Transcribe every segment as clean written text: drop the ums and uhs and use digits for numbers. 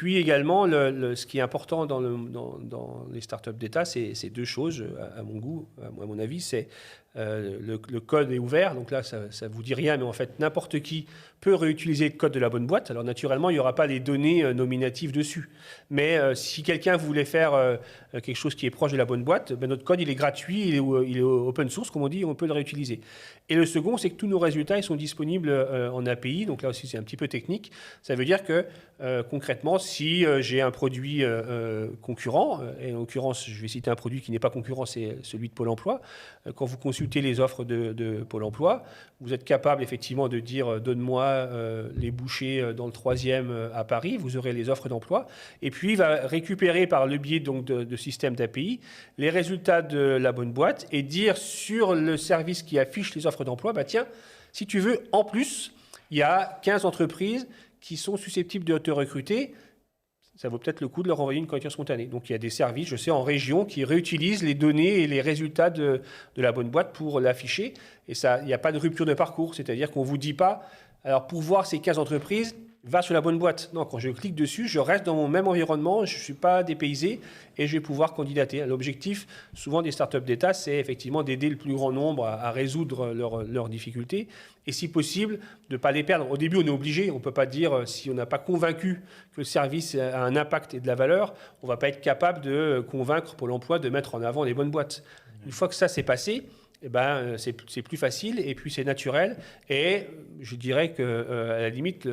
Puis également, ce qui est important dans les startups d'État, c'est deux choses, à mon goût, à mon avis. C'est le code est ouvert, donc là, ça ne vous dit rien, mais en fait, n'importe qui peut réutiliser le code de la bonne boîte. Alors naturellement, il n'y aura pas les données nominatives dessus. Mais si quelqu'un voulait faire quelque chose qui est proche de la bonne boîte, ben, notre code, il est gratuit, il est open source, comme on dit, on peut le réutiliser. Et le second, c'est que tous nos résultats, ils sont disponibles en API, donc là aussi, c'est un petit peu technique. Ça veut dire que concrètement, si j'ai un produit concurrent, et en l'occurrence, je vais citer un produit qui n'est pas concurrent, c'est celui de Pôle emploi. Quand vous consultez les offres de Pôle emploi, vous êtes capable effectivement de dire donne-moi les bouchers dans le 3e à Paris, vous aurez les offres d'emploi, et puis il va récupérer par le biais donc, de systèmes d'API les résultats de la bonne boîte et dire sur le service qui affiche les offres d'emploi, bah tiens, si tu veux, en plus, il y a 15 entreprises qui sont susceptibles de te recruter, ça vaut peut-être le coup de leur envoyer une candidature spontanée. Donc il y a des services, je sais, en région qui réutilisent les données et les résultats de la bonne boîte pour l'afficher. Et ça, il n'y a pas de rupture de parcours, c'est-à-dire qu'on ne vous dit pas, alors pour voir ces 15 entreprises, va sur la bonne boîte. Non, quand je clique dessus, je reste dans mon même environnement, je ne suis pas dépaysé et je vais pouvoir candidater. L'objectif, souvent des startups d'État, c'est effectivement d'aider le plus grand nombre à résoudre leurs difficultés et si possible, de ne pas les perdre. Au début, on est obligé, on ne peut pas dire, si on n'a pas convaincu que le service a un impact et de la valeur, on ne va pas être capable de convaincre Pôle emploi de mettre en avant les bonnes boîtes. Une fois que ça s'est passé, eh ben, c'est plus facile et puis c'est naturel. Et je dirais qu'à la limite,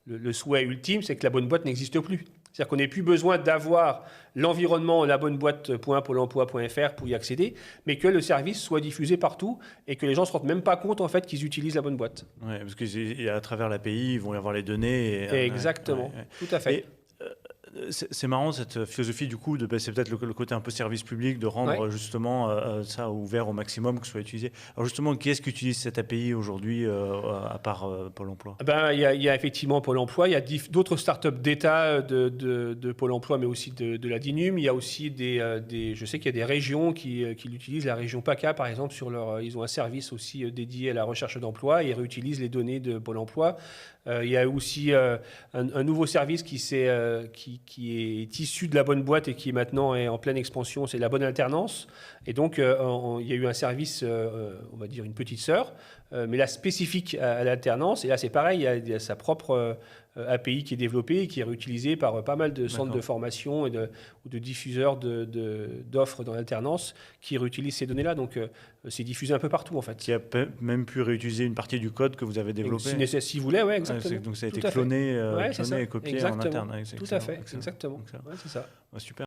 le souhait ultime, c'est que la bonne boîte n'existe plus. C'est-à-dire qu'on n'ait plus besoin d'avoir l'environnement labonneboîte.pôleemploi.fr pour y accéder, mais que le service soit diffusé partout et que les gens ne se rendent même pas compte en fait qu'ils utilisent la bonne boîte. Oui, parce qu'à travers l'API, ils vont y avoir les données. Exactement, tout à fait. C'est marrant cette philosophie du coup, c'est peut-être le côté un peu service public, de rendre justement ça ouvert au maximum, que ce soit utilisé. Alors justement, qui est-ce qui utilise cette API aujourd'hui à part Pôle emploi? Il y a effectivement Pôle emploi, il y a d'autres startups d'État de Pôle emploi, mais aussi de la DINUM. Il y a aussi je sais qu'il y a des régions qui l'utilisent. La région PACA, par exemple, ils ont un service aussi dédié à la recherche d'emploi et ils réutilisent les données de Pôle emploi. Il y a aussi un nouveau service qui est issu de la bonne boîte et qui maintenant est en pleine expansion, c'est la bonne alternance. Et donc, il y a eu un service, on va dire une petite sœur, mais là spécifique à l'alternance. Et là, c'est pareil, il y a sa propre API qui est développée et qui est réutilisée par pas mal de centres de formation ou de diffuseurs d'offres dans l'alternance qui réutilisent ces données-là. Donc, c'est diffusé un peu partout, en fait. Qui a même pu réutiliser une partie du code que vous avez développé. Si vous voulez, oui, exactement. Donc, ça a été cloné et copié en interne. Tout à fait, exactement. Ouais, c'est ça. Super.